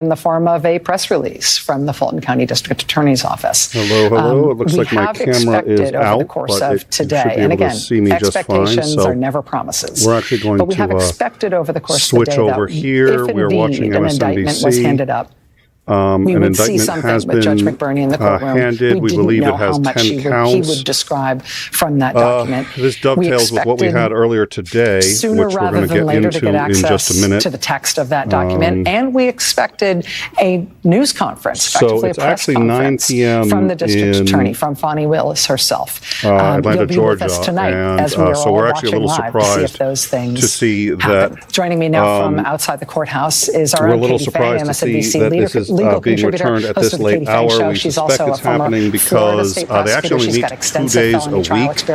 in the form of a press release from the Fulton County District Attorney's Office. Hello. It looks like my camera is out, over the course of today, and again, expectations are never promises. We're actually going but we have expected over the course of the day switch over here. If we are watching an indictment was handed up, we would see something with Judge McBurney in the courtroom. Handed. We believe it has 10 counts. He would describe from that document. This dovetails with what we had earlier today, sooner which we're rather going to than get later into to get access in just a minute. To the text of that document, and we expected a news conference, so it's actually 9 p.m. from the district attorney, from Fani Willis herself. Atlanta, With Georgia, us tonight, and as we are so all we're actually a little surprised to see happen. that. Joining me now from outside the courthouse is our own Katie Fay, MSNBC legal being contributor, returned at this late hour. We suspect it's happening because they actually only meet 2 days a week,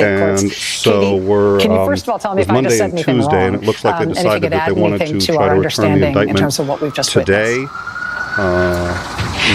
and so we're Monday and Tuesday, and it looks like they decided that they wanted to try to return the indictment today.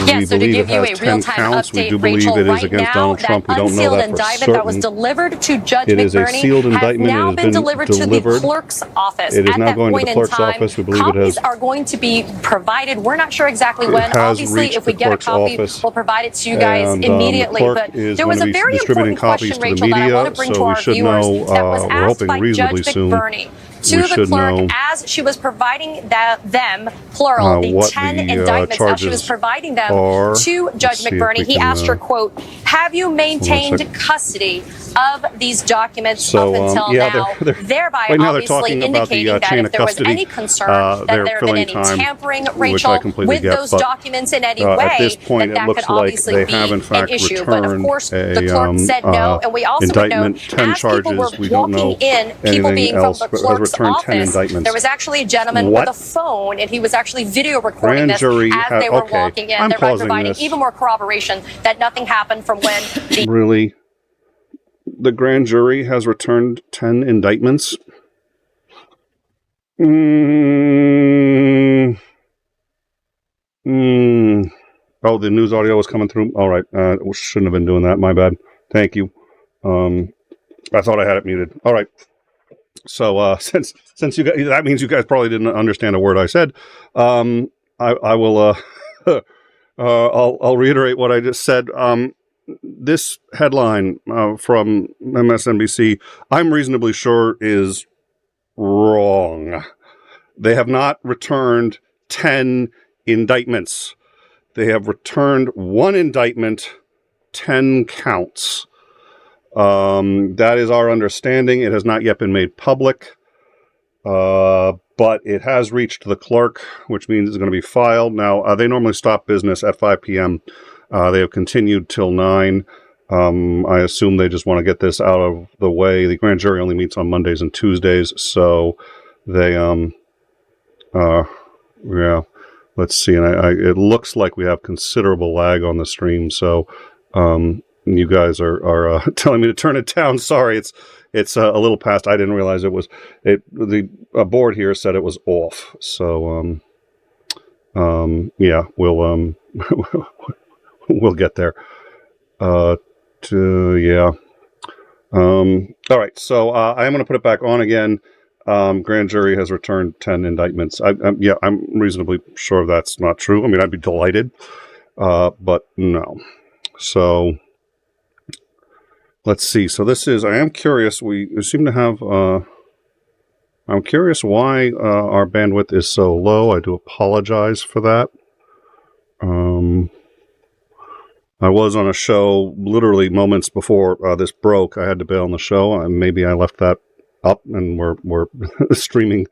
Yeah, so to give you a real-time update, Rachel, right now, that unsealed indictment that was delivered to Judge McBurney has now been delivered to the clerk's office. It is now going to the clerk's office. We believe it has. Copies are going to be provided. We're not sure exactly when. Obviously, if we get a copy, we'll provide it to you guys immediately. But there was a very important question, Rachel, that I want to bring to our viewers that was asked by Judge McBurney to the clerk as she was providing them, plural, the 10 indictments, as she was providing them to Judge McBurney. He asked her, quote, have you maintained custody of these documents up until now, thereby obviously indicating that if there was any concern that there had been any tampering, Rachel, with those documents in any way, that could obviously be an issue. But of course, the clerk said no, and we also would note, as people were walking in, people being from the clerk's office, there was actually a gentleman with a phone, and he was actually video recording this as they were walking in, thereby providing even more corroboration that nothing happened from when the... Really? The grand jury has returned 10 indictments? Oh, the news audio was coming through. All right. Shouldn't have been doing that. My bad. Thank you. I thought I had it muted. All right. So since you guys, that means you guys probably didn't understand a word I said. I will I'll reiterate what I just said. This headline from MSNBC, I'm reasonably sure, is wrong. They have not returned 10 indictments. They have returned 1 indictment, 10 counts. That is our understanding. It has not yet been made public, but it has reached the clerk, which means it's going to be filed. Now, they normally stop business at 5 p.m. They have continued till 9. I assume they just want to get this out of the way. The grand jury only meets on Mondays and Tuesdays, so they, yeah, let's see. And it looks like we have considerable lag on the stream, so you guys are telling me to turn it down. Sorry, it's a little past. I didn't realize it was the board here said it was off. So yeah, we'll we'll get there. Yeah. All right. So I am going to put it back on again. Grand jury has returned 10 indictments. Yeah, I'm reasonably sure that's not true. I mean, I'd be delighted, but no. So let's see. So this is, I am curious. We seem to have, I'm curious why our bandwidth is so low. I do apologize for that. I was on a show literally moments before this broke. I had to bail on the show, and maybe I left that up, and we're streaming,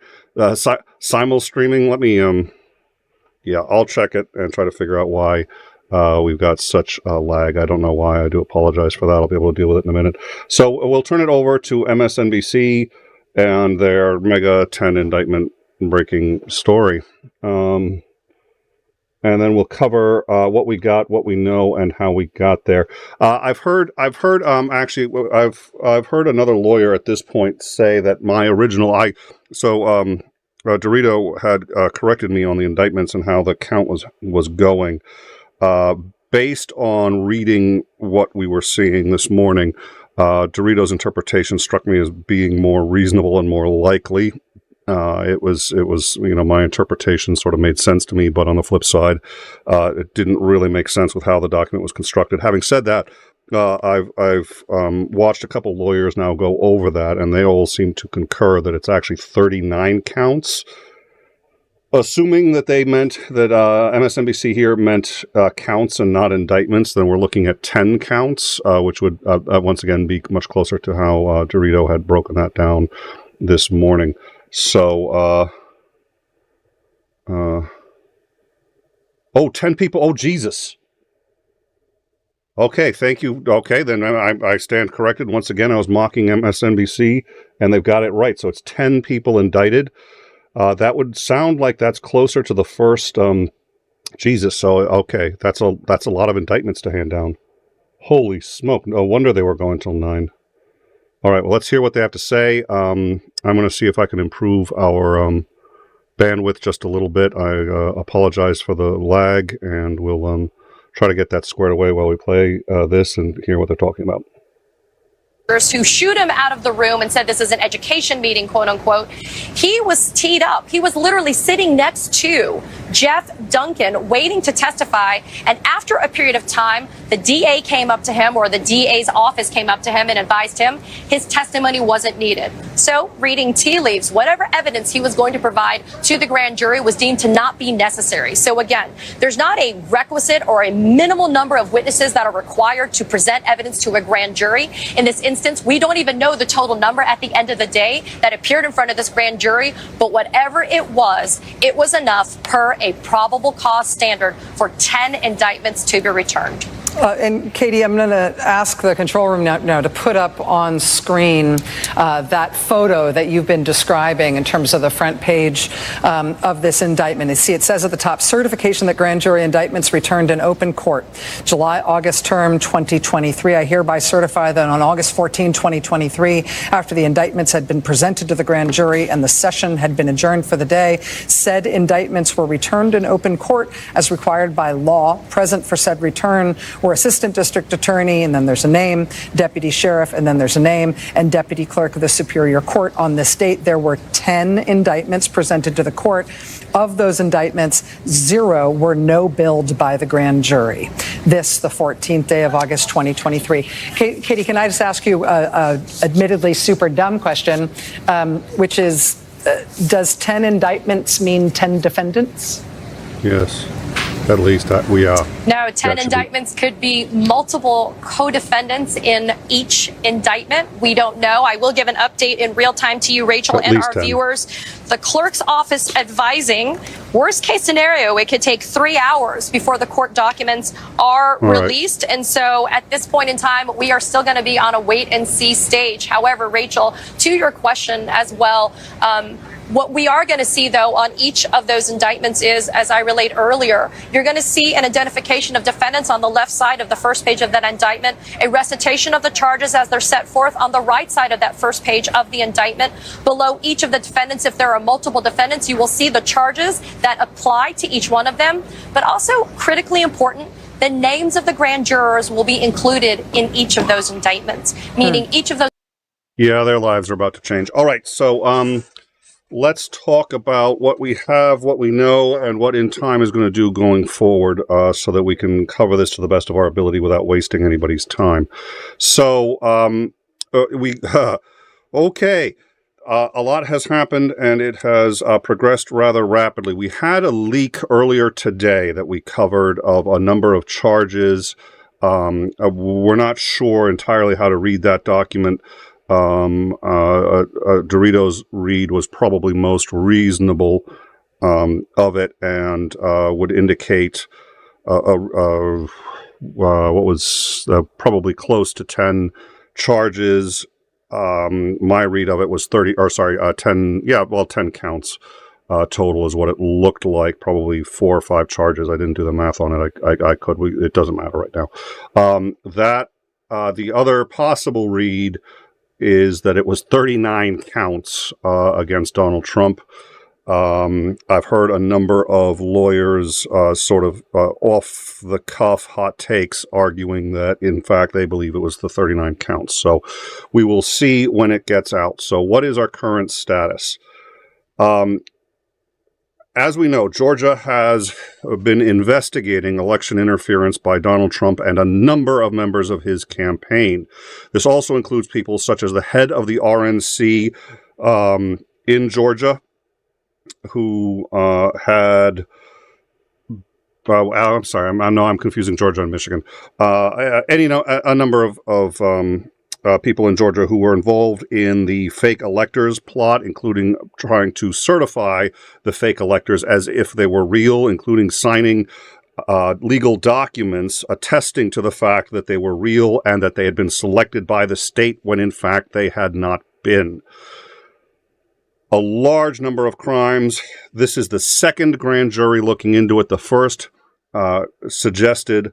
simul streaming. Let me, yeah, I'll check it and try to figure out why we've got such a lag. I don't know why. I do apologize for that. I'll be able to deal with it in a minute. So we'll turn it over to MSNBC and their mega 10 indictment breaking story. And then we'll cover what we got, what we know, and how we got there. I've heard actually, I've heard another lawyer at this point say that my original, Dorito had corrected me on the indictments and how the count was going. Based on reading what we were seeing this morning, Dorito's interpretation struck me as being more reasonable and more likely. It was, my interpretation sort of made sense to me, but on the flip side, it didn't really make sense with how the document was constructed. Having said that, I've watched a couple lawyers now go over that, and they all seem to concur that it's actually 39 counts. Assuming that they meant that MSNBC here meant counts and not indictments, then we're looking at 10 counts, which would once again be much closer to how Dorito had broken that down this morning. So, 10 people. Oh, Jesus. Okay, thank you. Okay, then I stand corrected. Once again, I was mocking MSNBC, and they've got it right. So it's 10 people indicted. That would sound like that's closer to the first, Jesus. So, okay, that's a lot of indictments to hand down. Holy smoke. No wonder they were going till 9. All right, well, let's hear what they have to say. I'm going to see if I can improve our bandwidth just a little bit. I apologize for the lag, and we'll try to get that squared away while we play this and hear what they're talking about. Who shoot him out of the room and said this is an education meeting, quote unquote. He was teed up. He was literally sitting next to Jeff Duncan waiting to testify. And after a period of time, the DA came up to him, or the DA's office came up to him and advised him his testimony wasn't needed. So, reading tea leaves, whatever evidence he was going to provide to the grand jury was deemed to not be necessary. So again, there's not a requisite or a minimal number of witnesses that are required to present evidence to a grand jury. In this instance, we don't even know the total number at the end of the day that appeared in front of this grand jury, but whatever it was enough per a probable cause standard for 10 indictments to be returned. And Katie, I'm going to ask the control room now to put up on screen that photo that you've been describing in terms of the front page of this indictment. You see, it says at the top, certification that grand jury indictments returned in open court, July-August term 2023. I hereby certify that on August 14, 2023, after the indictments had been presented to the grand jury and the session had been adjourned for the day, said indictments were returned in open court as required by law. Present for said return were Assistant District Attorney, and then there's a name, Deputy Sheriff, and then there's a name, and Deputy Clerk of the Superior Court. On this date, there were 10 indictments presented to the court. Of those indictments, 0 were no-billed by the grand jury. This, the 14th day of August 2023. Katie, can I just ask you a admittedly super dumb question, which is, does 10 indictments mean 10 defendants? Yes. At least we are. No, 10 indictments could be multiple co-defendants in each indictment. We don't know. I will give an update in real time to you, Rachel, and our 10 viewers. The clerk's office advising, worst case scenario, it could take 3 hours before the court documents are released. And so at this point in time, we are still going to be on a wait and see stage. However, Rachel, to your question as well, what we are going to see, though, on each of those indictments is, as I relayed earlier, you're going to see an identification of defendants on the left side of the first page of that indictment, a recitation of the charges as they're set forth on the right side of that first page of the indictment. Below each of the defendants, if there are multiple defendants, you will see the charges that apply to each one of them. But also, critically important, the names of the grand jurors will be included in each of those indictments, meaning each of those. Yeah, their lives are about to change. All right, so let's talk about what we have, what we know, and what In Time is going to do going forward so that we can cover this to the best of our ability without wasting anybody's time. So, okay, a lot has happened, and it has progressed rather rapidly. We had a leak earlier today that we covered of a number of charges. We're not sure entirely how to read that document. Doritos read was probably most reasonable of it, and would indicate what was probably close to 10 charges. My read of it was 10 counts total is what it looked like. Probably 4 or 5 charges. I didn't do the math on it. I could. It doesn't matter right now. The other possible read is that it was 39 counts against Donald Trump. I've heard a number of lawyers sort of off-the-cuff hot takes arguing that, in fact, they believe it was the 39 counts. So we will see when it gets out. So what is our current status? As we know, Georgia has been investigating election interference by Donald Trump and a number of members of his campaign. This also includes people such as the head of the RNC in Georgia, who had... I'm sorry, I know I'm confusing Georgia and Michigan. A number of people in Georgia who were involved in the fake electors plot, including trying to certify the fake electors as if they were real, including signing legal documents attesting to the fact that they were real and that they had been selected by the state when in fact they had not been. A large number of crimes. This is the second grand jury looking into it. The first suggested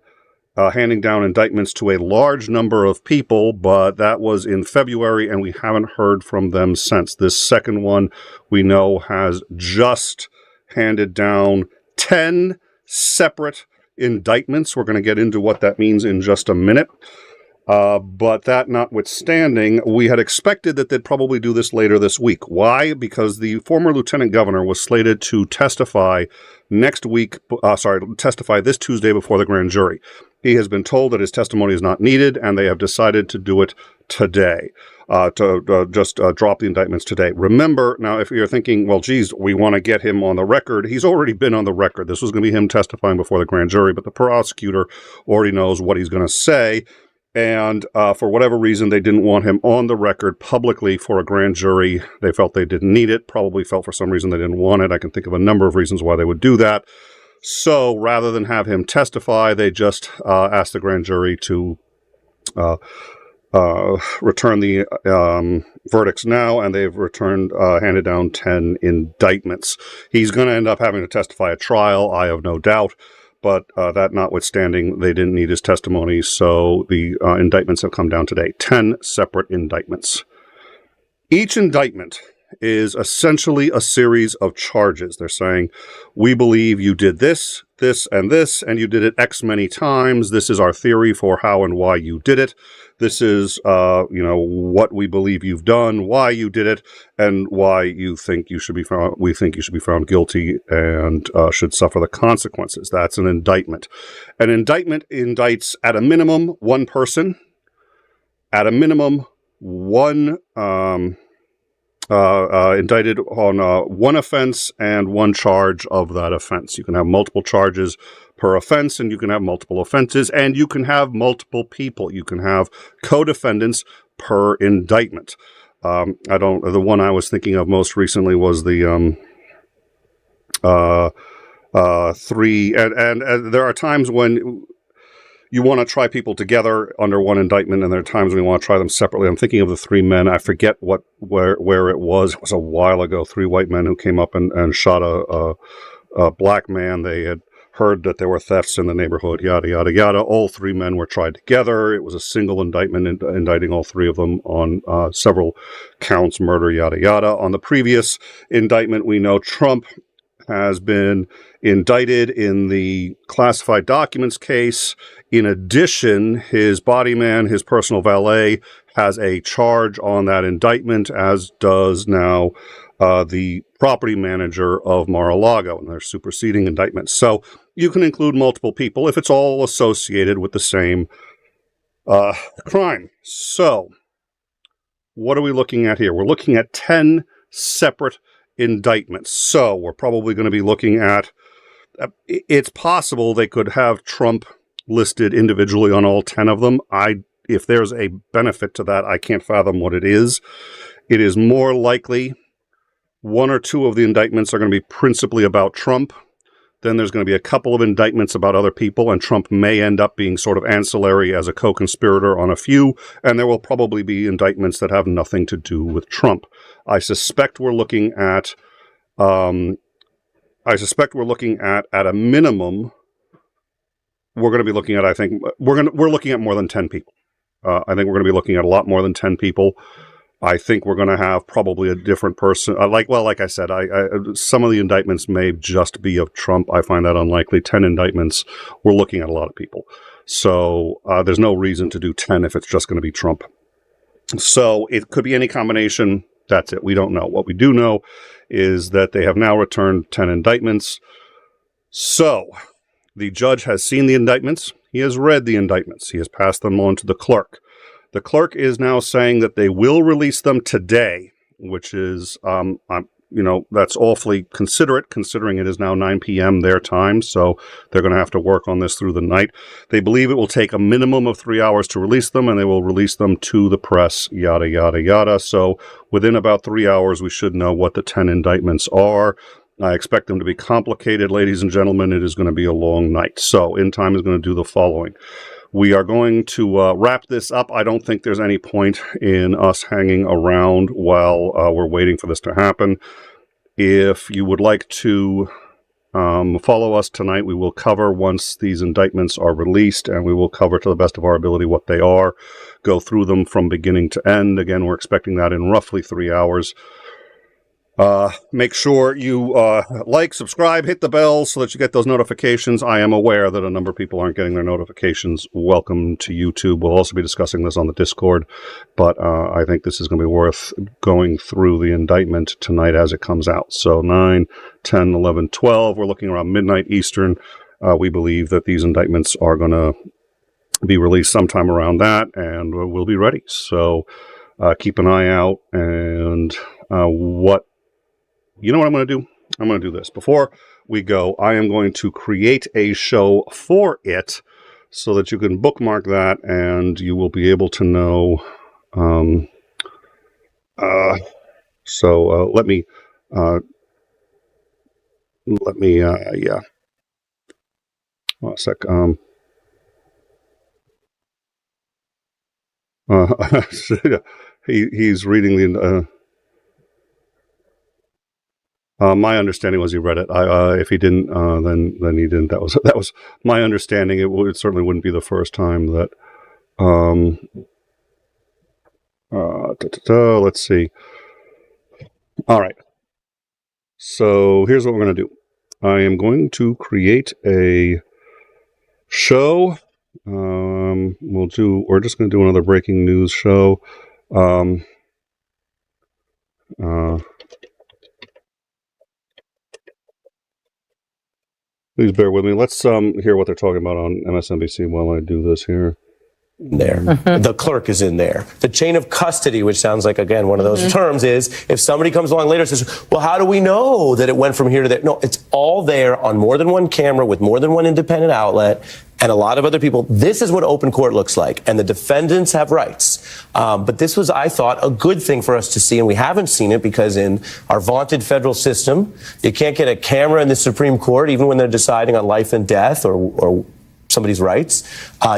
handing down indictments to a large number of people, but that was in February, and we haven't heard from them since. This second one, we know, has just handed down 10 separate indictments. We're going to get into what that means in just a minute. But that notwithstanding, we had expected that they'd probably do this later this week. Why? Because the former lieutenant governor was slated to testify testify this Tuesday before the grand jury. He has been told that his testimony is not needed, and they have decided to do it today, just drop the indictments today. Remember, now, if you're thinking, well, geez, we want to get him on the record, he's already been on the record. This was going to be him testifying before the grand jury, but the prosecutor already knows what he's going to say. And for whatever reason, they didn't want him on the record publicly for a grand jury. They felt they didn't need it, probably felt for some reason they didn't want it. I can think of a number of reasons why they would do that. So rather than have him testify, they just asked the grand jury to return the verdicts now, and they've handed down 10 indictments. He's going to end up having to testify at trial, I have no doubt. But that notwithstanding, they didn't need his testimony, so the indictments have come down today. 10 separate indictments. Each indictment is essentially a series of charges. They're saying, we believe you did this, this, and you did it X many times. This is our theory for how and why you did it. This is, what we believe you've done, why you did it, and why you think you should be found. We think you should be found guilty and should suffer the consequences. That's an indictment. An indictment indicts at a minimum one person, at a minimum one indicted on one offense and one charge of that offense. You can have multiple charges per offense, and you can have multiple offenses, and you can have multiple people. You can have co-defendants per indictment. The one I was thinking of most recently was the three, and there are times when you want to try people together under one indictment, and there are times when you want to try them separately. I'm thinking of the three men. I forget where it was. It was a while ago. 3 white men who came up and shot a black man. They had heard that there were thefts in the neighborhood, yada, yada, yada. All 3 men were tried together. It was a single indictment indicting all 3 of them on several counts, murder, yada, yada. On the previous indictment, we know Trump has been indicted in the classified documents case. In addition, his body man, his personal valet, has a charge on that indictment, as does now the property manager of Mar-a-Lago, and they're superseding indictments. So you can include multiple people if it's all associated with the same crime. So what are we looking at here? We're looking at 10 separate indictments. So we're probably going to be looking at, it's possible they could have Trump listed individually on all 10 of them. If there's a benefit to that, I can't fathom what it is. It is more likely 1 or 2 of the indictments are going to be principally about Trump. Then there's going to be a couple of indictments about other people, and Trump may end up being sort of ancillary as a co-conspirator on a few, and there will probably be indictments that have nothing to do with Trump. I suspect we're looking at a minimum, we're going to be looking at, I think, we're looking at more than 10 people. I think we're going to be looking at a lot more than 10 people. I think we're going to have probably a different person. Like I said, some of the indictments may just be of Trump. I find that unlikely. 10 indictments, we're looking at a lot of people. So there's no reason to do 10 if it's just going to be Trump. So it could be any combination. That's it. We don't know. What we do know is that they have now returned 10 indictments. So the judge has seen the indictments. He has read the indictments. He has passed them on to the clerk. The clerk is now saying that they will release them today, which is, that's awfully considerate, considering it is now 9 p.m. their time, so they're going to have to work on this through the night. They believe it will take a minimum of 3 hours to release them, and they will release them to the press, yada, yada, yada. So within about 3 hours, we should know what the 10 indictments are. I expect them to be complicated, ladies and gentlemen. It is going to be a long night. So In Time is going to do the following. We are going to wrap this up. I don't think there's any point in us hanging around while we're waiting for this to happen. If you would like to follow us tonight, we will cover once these indictments are released, and we will cover to the best of our ability what they are, go through them from beginning to end. Again, we're expecting that in roughly 3 hours. Make sure you like, subscribe, hit the bell so that you get those notifications. I am aware that a number of people aren't getting their notifications. Welcome to YouTube. We'll also be discussing this on the Discord, but I think this is going to be worth going through the indictment tonight as it comes out. So 9, 10, 11, 12, we're looking around midnight Eastern. We believe that these indictments are going to be released sometime around that, and we'll be ready. So keep an eye out, and you know what I'm going to do? I'm going to do this. Before we go, I am going to create a show for it so that you can bookmark that and you will be able to know. Let me, yeah. One sec. He's reading the, my understanding was he read it. If he didn't, then he didn't. That was my understanding. It certainly wouldn't be the first time that. Let's see. All right. So here's what we're going to do. I am going to create a show. We're just going to do another breaking news show. Please bear with me. Let's hear what they're talking about on MSNBC while I do this here. There. The clerk is in there. The chain of custody, which sounds like, again, one of those terms, is if somebody comes along later and says, well, how do we know that it went from here to there? No, it's all there on more than one camera with more than one independent outlet and a lot of other people. This is what open court looks like, and the defendants have rights. But this was, I thought, a good thing for us to see, and we haven't seen it because in our vaunted federal system, you can't get a camera in the Supreme Court, even when they're deciding on life and death or somebody's rights.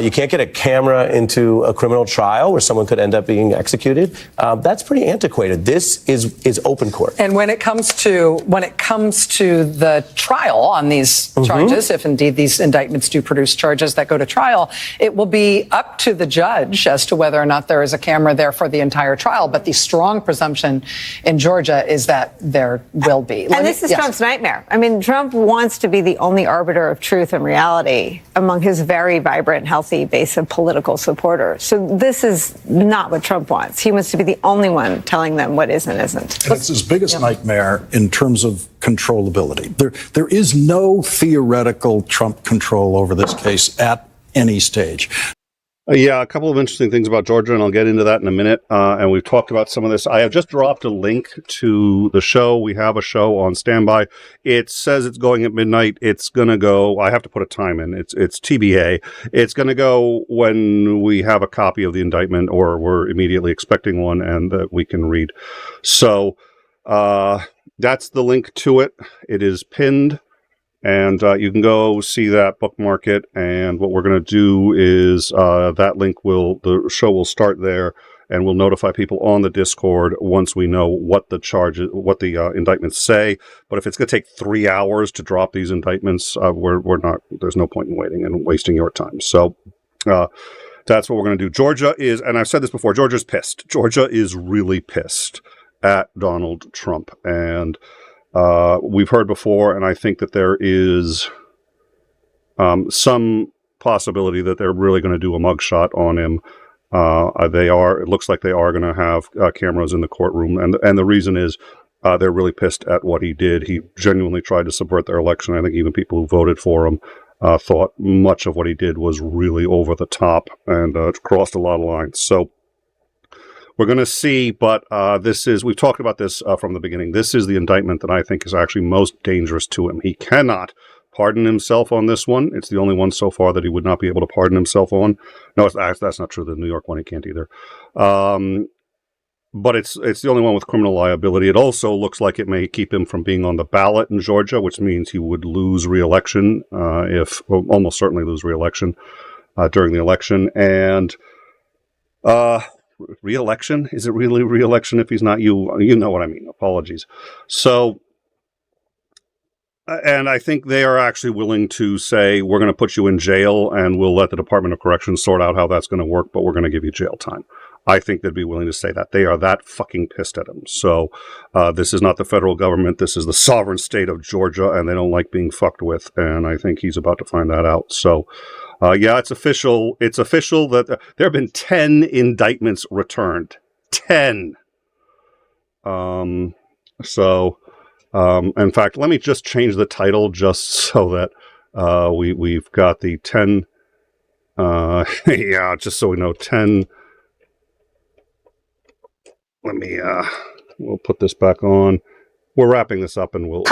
You can't get a camera into a criminal trial where someone could end up being executed. That's pretty antiquated. This is open court. And when it comes to the trial on these charges, if indeed these indictments do produce charges that go to trial, it will be up to the judge as to whether or not there is a camera there for the entire trial. But the strong presumption in Georgia is that there will be. And this is Trump's nightmare. I mean, Trump wants to be the only arbiter of truth and reality among his very vibrant, healthy base of political supporters. So this is not what Trump wants. He wants to be the only one telling them what is and isn't. And it's his biggest nightmare in terms of controllability. There is no theoretical Trump control over this case at any stage. Yeah, a couple of interesting things about Georgia, and I'll get into that in a minute. And we've talked about some of this. I have just dropped a link to the show. We have a show on standby. It says it's going at midnight. It's going to go, I have to put a time in. It's TBA. It's going to go when we have a copy of the indictment, or we're immediately expecting one, and that we can read. So that's the link to it. It is pinned. And you can go see that, bookmark it, and what we're going to do is that link the show will start there, and we'll notify people on the Discord once we know what the charges, what the indictments say. But if it's going to take 3 hours to drop these indictments, we're not. There's no point in waiting and wasting your time. So that's what we're going to do. Georgia is, and I've said this before, Georgia's pissed. Georgia is really pissed at Donald Trump, and we've heard before, and I think that there is some possibility that they're really going to do a mugshot on him. It looks like they are going to have cameras in the courtroom. And the reason is they're really pissed at what he did. He genuinely tried to subvert their election. I think even people who voted for him thought much of what he did was really over the top and crossed a lot of lines. So we're going to see, but we've talked about this from the beginning. This is the indictment that I think is actually most dangerous to him. He cannot pardon himself on this one. It's the only one so far that he would not be able to pardon himself on. No, that's not true. The New York one, he can't either. But it's the only one with criminal liability. It also looks like it may keep him from being on the ballot in Georgia, which means he would lose re-election, almost certainly lose re-election during the election. And re-election? Is it really re-election if he's not you? You know what I mean. Apologies. So, and I think they are actually willing to say, we're going to put you in jail and we'll let the Department of Corrections sort out how that's going to work, but we're going to give you jail time. I think they'd be willing to say that. They are that fucking pissed at him. So this is not the federal government. This is the sovereign state of Georgia, and they don't like being fucked with. And I think he's about to find that out. So, yeah, it's official. It's official that there have been 10 indictments returned. 10. In fact, let me just change the title just so that we've got the 10. Yeah, just so we know, 10. Let me, we'll put this back on. We're wrapping this up and we'll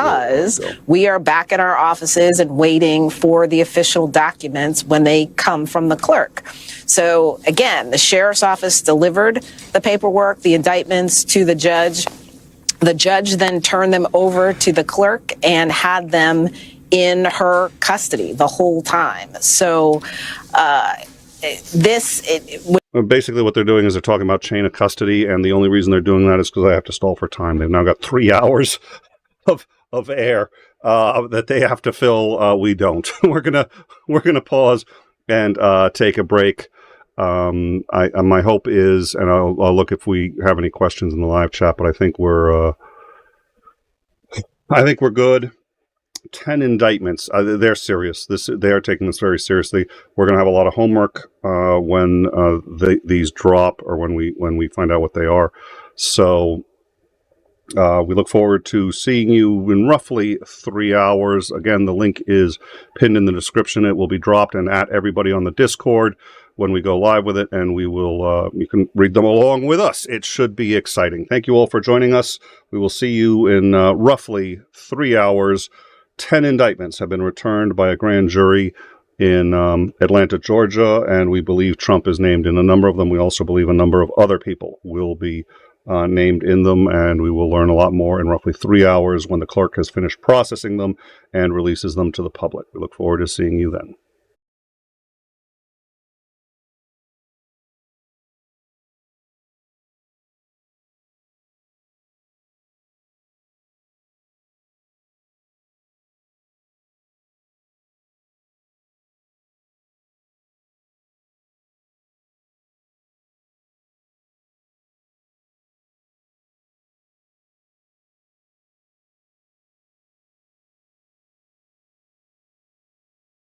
we are back at our offices and waiting for the official documents when they come from the clerk. So again, the sheriff's office delivered the paperwork, the indictments to the judge. The judge then turned them over to the clerk and had them in her custody the whole time. So basically what they're doing is they're talking about chain of custody, and the only reason they're doing that is because they have to stall for time. They've now got 3 hours of air that they have to fill. We don't. We're gonna pause and take a break. My hope is, and I'll look if we have any questions in the live chat, but I think we're good. 10 indictments. They're serious. They are taking this very seriously. We're going to have a lot of homework when these drop, or when we find out what they are. So we look forward to seeing you in roughly 3 hours. Again, the link is pinned in the description. It will be dropped and at everybody on the Discord when we go live with it, and we will. You can read them along with us. It should be exciting. Thank you all for joining us. We will see you in roughly 3 hours. 10 indictments have been returned by a grand jury in Atlanta, Georgia, and we believe Trump is named in a number of them. We also believe a number of other people will be named in them, and we will learn a lot more in roughly 3 hours when the clerk has finished processing them and releases them to the public. We look forward to seeing you then.